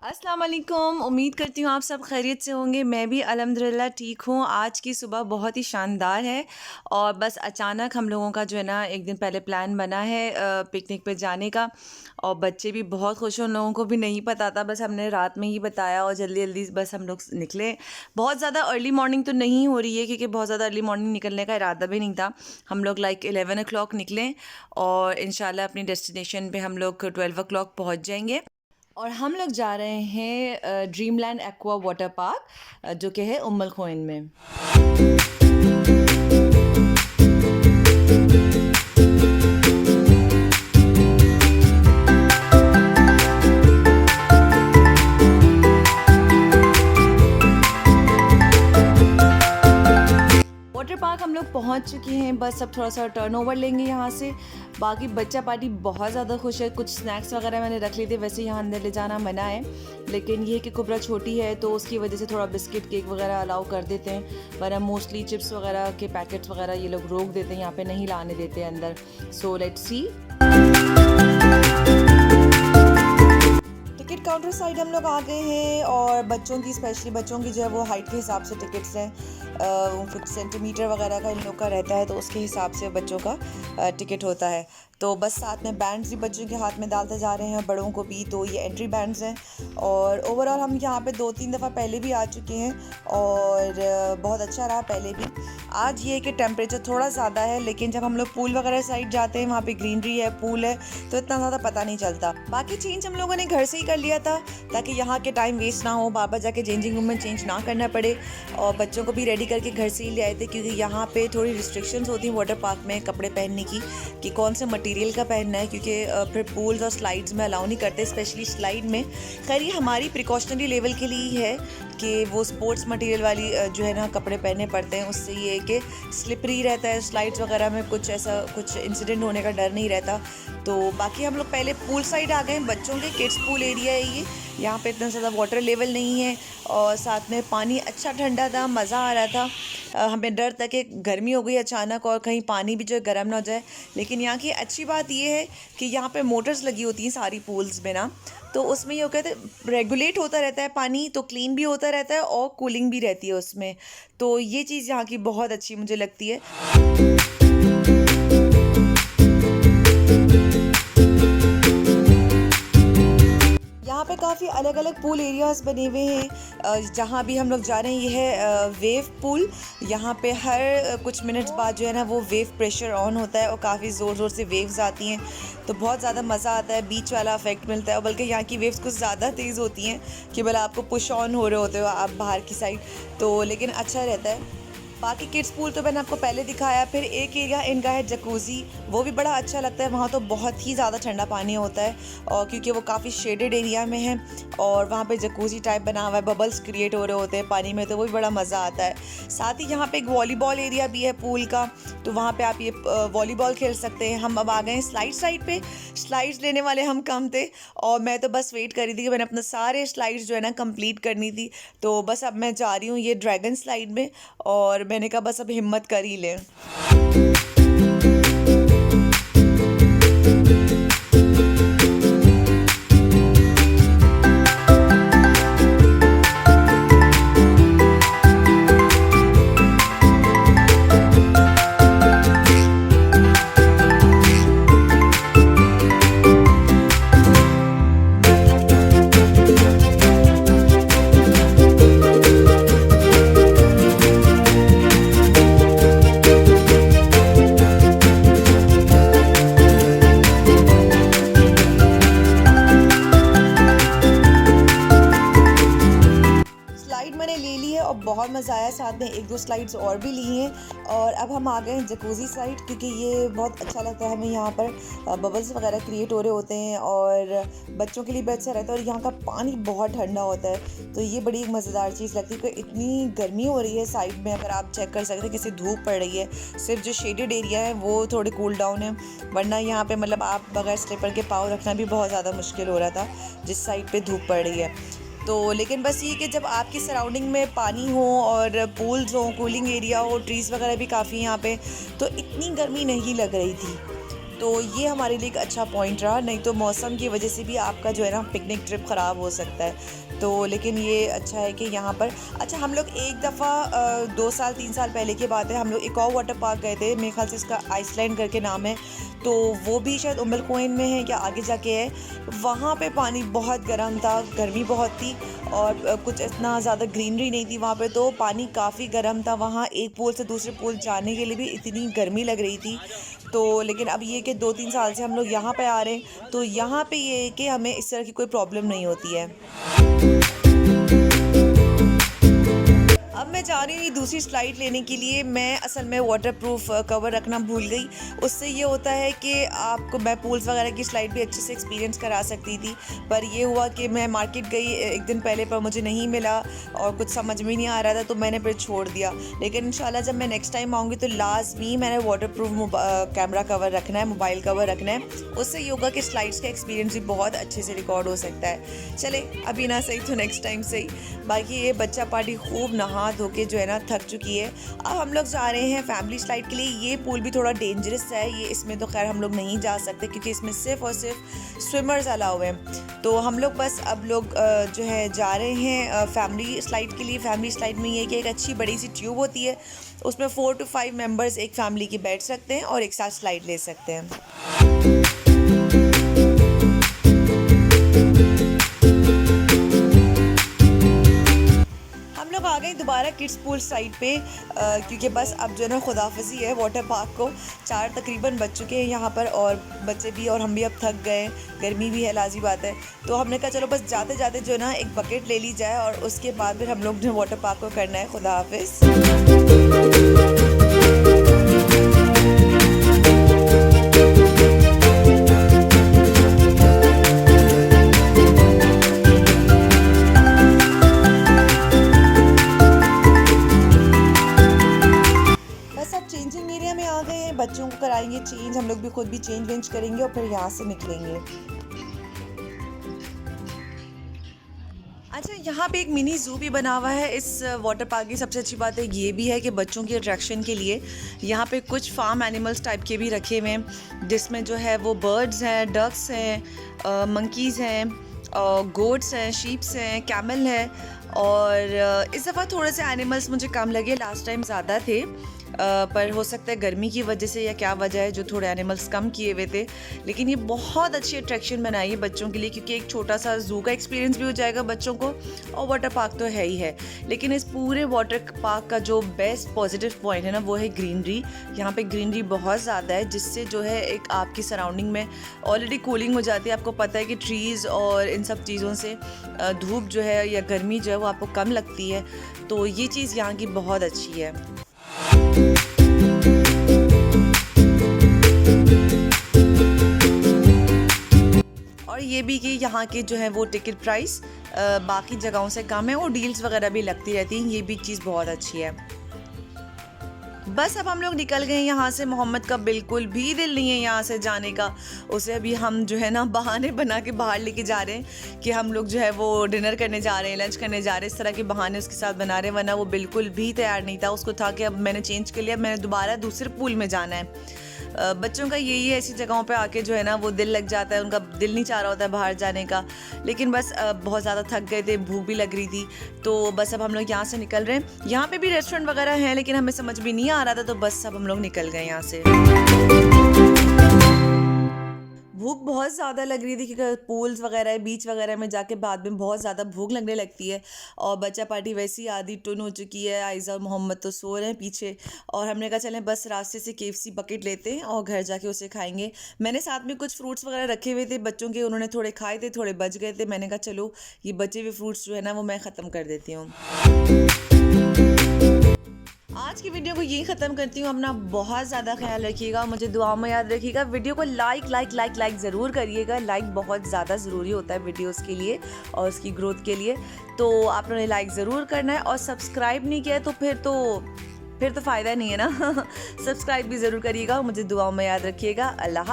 अस्सलाम वालेकुम। उम्मीद करती हूँ आप सब खैरियत से होंगे। मैं भी अल्हम्दुलिल्लाह ठीक हूँ। आज की सुबह बहुत ही शानदार है और बस अचानक हम लोगों का जो है ना एक दिन पहले प्लान बना है पिकनिक पे जाने का। और बच्चे भी बहुत खुश हैं, उन लोगों को भी नहीं पता था, बस हमने रात में ही बताया और जल्दी जल्दी बस हम लोग निकले। बहुत ज़्यादा अर्ली मॉर्निंग तो नहीं हो रही है क्योंकि बहुत ज़्यादा अर्ली मॉर्निंग निकलने का इरादा भी नहीं था। हम लोग लाइक 11 o'clock निकले और इंशाल्लाह अपनी डेस्टिनेशन पे हम लोग 12 o'clock पहुँच जाएंगे। और हम लोग जा रहे हैं ड्रीमलैंड एक्वा वाटर पार्क जो कि है उम्मुल खुरैन में। वाटर पार्क हम लोग पहुंच चुके हैं, बस अब थोड़ा सा टर्नओवर लेंगे यहाँ से। बाकी बच्चा पार्टी बहुत ज़्यादा खुश है। कुछ स्नैक्स वगैरह मैंने रख लिए थे, वैसे यहाँ अंदर ले जाना मना है, लेकिन ये कि कुबरा छोटी है तो उसकी वजह से थोड़ा बिस्किट केक वगैरह अलाउ कर देते हैं, वरना मोस्टली चिप्स वगैरह के पैकेट्स वगैरह ये लोग रोक देते हैं, यहाँ पे नहीं लाने देते हैं अंदर। So let's see. Ticket counter side हम लोग आ गए हैं और बच्चों की, स्पेशली बच्चों की जो है वो हाइट के हिसाब से टिकट्स हैं। 50 सेंटीमीटर वगैरह का इन लोग का रहता है, तो उसके हिसाब से बच्चों का टिकट होता है। तो बस साथ में बैंड्स भी बच्चों के हाथ में डालते जा रहे हैं, बड़ों को भी। तो ये एंट्री बैंड्स हैं और ओवरऑल हम यहाँ पे 2-3 दफ़ा पहले भी आ चुके हैं और बहुत अच्छा रहा पहले भी। आज ये कि टेम्परेचर थोड़ा ज़्यादा है, लेकिन जब हम लोग पूल वगैरह साइड जाते हैं, वहाँ पे ग्रीनरी है, पूल है, तो इतना ज़्यादा पता नहीं चलता। बाकी चेंज हम लोगों ने घर से ही कर लिया था ताकि यहाँ के टाइम वेस्ट ना हो, बाबा जाके चेंजिंग रूम में चेंज ना करना पड़े। और बच्चों को भी रेडी करके घर से ही ले आए थे क्योंकि यहाँ पे थोड़ी रिस्ट्रिक्शंस होती हैं वाटर पार्क में कपड़े पहनने की, कि कौन से मटेरियल का पहनना है, क्योंकि फिर पूल्स और स्लाइड्स में अलाउ नहीं करते, स्पेशली स्लाइड में। खैर ये हमारी प्रिकॉशनरी लेवल के लिए ही है कि वो स्पोर्ट्स मटेरियल वाली जो है ना कपड़े पहनने पड़ते हैं। उससे ये कि स्लिपरी रहता है, स्लाइड्स वगैरह में कुछ इंसिडेंट होने का डर नहीं रहता। तो बाकी हम लोग पहले पूल साइड आ गए। बच्चों के किड्स पूल एरिया है ये, यहाँ पे इतना ज़्यादा वाटर लेवल नहीं है और साथ में पानी अच्छा ठंडा था, मज़ा आ रहा था। हमें डर था कि गर्मी हो गई अचानक और कहीं पानी भी जो है गर्म ना हो जाए, लेकिन यहाँ की अच्छी बात ये है कि यहाँ पे मोटर्स लगी होती हैं सारी पूल्स में ना, तो उसमें ये कहते रेगुलेट होता रहता है पानी, तो क्लीन भी होता रहता है और कूलिंग भी रहती है उसमें। तो ये चीज़ यहाँ की बहुत अच्छी मुझे लगती है। यहाँ पे काफ़ी अलग अलग पूल एरियाज़ बने हुए हैं। जहाँ भी हम लोग जा रहे हैं ये है वेव पूल। यहाँ पे हर कुछ मिनट्स बाद जो है ना वो वेव प्रेशर ऑन होता है और काफ़ी ज़ोर ज़ोर से वेव्स आती हैं, तो बहुत ज़्यादा मज़ा आता है, बीच वाला इफेक्ट मिलता है। और बल्कि यहाँ की वेव्स कुछ ज़्यादा तेज़ होती हैं कि भला आपको पुश ऑन हो रहे होते हो आप बाहर की साइड, तो लेकिन अच्छा रहता है। बाकी किड्स पूल तो मैंने आपको पहले दिखाया। फिर एक एरिया इनका है जकूज़ी, वो भी बड़ा अच्छा लगता है। वहाँ तो बहुत ही ज़्यादा ठंडा पानी होता है और क्योंकि वो काफ़ी शेडेड एरिया में है और वहाँ पे जकूज़ी टाइप बना हुआ है, बबल्स क्रिएट हो रहे होते हैं पानी में, तो वो भी बड़ा मज़ा आता है। साथ ही यहाँ पे एक वॉलीबॉल एरिया भी है पूल का, तो वहाँ पे आप ये वॉलीबॉल खेल सकते हैं। हम अब आ गए हैं स्लाइड साइड पे। स्लाइड्स लेने वाले हम कम थे और मैं तो बस वेट कर रही थी कि मैंने अपने सारे स्लाइड्स जो है ना कंप्लीट करनी थी। तो बस अब मैं जा रही हूँ ये ड्रैगन स्लाइड में और मैंने कहा बस अब हिम्मत कर ही लें। मैंने ले ली है और बहुत मज़ा आया। साथ में 1-2 स्लाइड्स और भी ली हैं और अब हम आ गए हैं जकूज़ी साइड, क्योंकि ये बहुत अच्छा लगता है हमें। यहाँ पर बबल्स वगैरह क्रिएट हो रहे होते हैं और बच्चों के लिए भी अच्छा रहता है और यहाँ का पानी बहुत ठंडा होता है, तो ये बड़ी एक मज़ेदार चीज़ लगती है। कि इतनी गर्मी हो रही है साइड में, अगर आप चेक कर सकते हैं कैसे धूप पड़ रही है, सिर्फ जो शेडेड एरिया है वो थोड़े कूल डाउन है, वरना यहाँ पर मतलब आप बगैर स्लीपर के पाँव रखना भी बहुत ज़्यादा मुश्किल हो रहा था जिस साइड पर धूप पड़ रही है। तो लेकिन बस ये कि जब आपकी सराउंडिंग में पानी हो और पूल्स हो, कूलिंग एरिया हो, ट्रीज़ वगैरह भी काफ़ी यहाँ पे, तो इतनी गर्मी नहीं लग रही थी। तो ये हमारे लिए एक अच्छा पॉइंट रहा, नहीं तो मौसम की वजह से भी आपका जो है ना पिकनिक ट्रिप ख़राब हो सकता है। तो लेकिन ये अच्छा है कि यहाँ पर अच्छा हम लोग एक दफ़ा 2 साल 3 साल पहले की बात है, हम लोग एक और वाटर पार्क गए थे, मेरे ख्याल से इसका आइसलैंड करके नाम है, तो वो भी शायद उम्र कोइन में है या आगे जाके है। वहाँ पे पानी बहुत गर्म था, गर्मी बहुत थी और कुछ इतना ज़्यादा ग्रीनरी नहीं थी वहाँ पे, तो पानी काफ़ी गर्म था। वहाँ एक पूल से दूसरे पूल जाने के लिए भी इतनी गर्मी लग रही थी। तो लेकिन अब ये कि 2-3 साल से हम लोग यहाँ पे आ रहे हैं, तो यहाँ पे ये है कि हमें इस तरह की कोई प्रॉब्लम नहीं होती है। अब मैं जा रही हूँ दूसरी स्लाइड लेने के लिए। मैं असल में वाटरप्रूफ कवर रखना भूल गई। उससे ये होता है कि आपको मैं पूल्स वगैरह की स्लाइड भी अच्छे से एक्सपीरियंस करा सकती थी, पर ये हुआ कि मैं मार्केट गई एक दिन पहले, पर मुझे नहीं मिला और कुछ समझ में नहीं आ रहा था, तो मैंने फिर छोड़ दिया। लेकिन इंशाल्लाह जब मैं नेक्स्ट टाइम आऊँगी तो लाजमी मैंने वाटरप्रूफ कैमरा कवर रखना है, मोबाइल कवर रखना है। उससे ये होगा कि स्लाइड्स का एक्सपीरियंस भी बहुत अच्छे से रिकॉर्ड हो सकता है। चले अभी ना सही तो नेक्स्ट टाइम सही। बाकी ये बच्चा पार्टी खूब नहा धो के जो है ना थक चुकी है। अब हम लोग जा रहे हैं फैमिली स्लाइड के लिए। ये पूल भी थोड़ा डेंजरस है, ये इसमें तो खैर हम लोग नहीं जा सकते क्योंकि इसमें सिर्फ और सिर्फ स्विमर्स अलाउ हैं। तो हम लोग बस अब लोग जो है जा रहे हैं फैमिली स्लाइड के लिए। फैमिली स्लाइड में ये कि एक अच्छी बड़ी सी ट्यूब होती है, उसमें 4 to 5 मेंबर्स एक फैमिली के बैठ सकते हैं और एक साथ स्लाइड ले सकते हैं। आ गए दोबारा किड्स पूल साइड पे क्योंकि बस अब जो है ना खुदाफिजी है वाटर पार्क को। 4 तकरीबन बज चुके हैं यहाँ पर और बच्चे भी और हम भी अब थक गए, गर्मी भी है लाजी बात है। तो हमने कहा चलो बस जाते जाते जो है ना एक बकेट ले ली जाए और उसके बाद फिर हम लोग जो वाटर पार्क को करना है। खुदा हाफिज़। बच्चों को कराएंगे चेंज, हम लोग भी खुद भी चेंज वेंज करेंगे और फिर यहाँ से निकलेंगे। अच्छा यहाँ पे एक मिनी ज़ू भी बना हुआ है इस वाटर पार्क की। सबसे अच्छी बात है ये भी है कि बच्चों की अट्रैक्शन के लिए यहाँ पे कुछ फार्म एनिमल्स टाइप के भी रखे हुए हैं, जिसमें जो है वो बर्ड्स हैं, डक्स हैं, मंकीज़ हैं, गोट्स हैं, शीप्स हैं, कैमल है। और इस दफ़ा थोड़े से एनिमल्स मुझे कम लगे, लास्ट टाइम ज़्यादा थे, पर हो सकता है गर्मी की वजह से या क्या वजह है जो थोड़े एनिमल्स कम किए हुए थे। लेकिन ये बहुत अच्छी अट्रैक्शन बनाई है बच्चों के लिए, क्योंकि एक छोटा सा ज़ू का एक्सपीरियंस भी हो जाएगा बच्चों को और वाटर पार्क तो है ही है। लेकिन इस पूरे वाटर पार्क का जो बेस्ट पॉजिटिव पॉइंट है ना वो है ग्रीनरी। यहाँ पे ग्रीनरी बहुत ज़्यादा है, जिससे जो है एक आपकी सराउंडिंग में ऑलरेडी कूलिंग हो जाती है। आपको पता है कि ट्रीज़ और इन सब चीज़ों से धूप जो है या गर्मी जो है वो आपको कम लगती है, तो ये चीज़ यहाँ की बहुत अच्छी है। और ये भी कि यहाँ के जो है वो टिकट प्राइस बाकी जगहों से कम है और डील्स वगैरह भी लगती रहती हैं, ये भी चीज़ बहुत अच्छी है। बस अब हम लोग निकल गए यहाँ से। मोहम्मद का बिल्कुल भी दिल नहीं है यहाँ से जाने का। उसे अभी हम जो है ना बहाने बना के बाहर लेके जा रहे हैं कि हम लोग जो है वो डिनर करने जा रहे हैं, लंच करने जा रहे हैं, इस तरह के बहाने उसके साथ बना रहे हैं, वरना वो बिल्कुल भी तैयार नहीं था। उसको था कि अब मैंने चेंज कर लिया, मैंने दोबारा दूसरे पूल में जाना है। बच्चों का यही है, ऐसी जगहों पे आके जो है ना वो दिल लग जाता है, उनका दिल नहीं चाह रहा होता है बाहर जाने का। लेकिन बस बहुत ज़्यादा थक गए थे, भूख भी लग रही थी, तो बस अब हम लोग यहाँ से निकल रहे हैं। यहाँ पे भी रेस्टोरेंट वगैरह हैं लेकिन हमें समझ भी नहीं आ रहा था, तो बस अब हम लोग निकल गए यहाँ से। भूख बहुत ज़्यादा लग रही थी क्योंकि पूल्स वगैरह बीच वगैरह में जाके बाद में बहुत ज़्यादा भूख लगने लगती है। और बच्चा पार्टी वैसे ही आधी टुन हो चुकी है, आयज़ा और मोहम्मद तो सो रहे हैं पीछे, और हमने कहा चलें बस रास्ते से KFC बकेट लेते हैं और घर जाके उसे खाएंगे। मैंने साथ में कुछ फ्रूट्स वगैरह रखे हुए थे बच्चों के, उन्होंने थोड़े खाए थे, थोड़े बच गए थे। मैंने कहा चलो ये बचे हुए फ्रूट्स जो है ना वो मैं ख़त्म कर देती हूँ। आज की वीडियो को यही ख़त्म करती हूँ। अपना बहुत ज़्यादा ख्याल रखिएगा, मुझे दुआओं में याद रखिएगा। वीडियो को लाइक ज़रूर करिएगा। लाइक बहुत ज़्यादा ज़रूरी होता है वीडियोस के लिए और उसकी ग्रोथ के लिए, तो आप लोगों ने लाइक ज़रूर करना है। और सब्सक्राइब नहीं किया तो फिर तो फ़ायदा नहीं है ना। सब्सक्राइब भी ज़रूर करिएगा। मुझे दुआओं में याद रखिएगा। अल्लाह।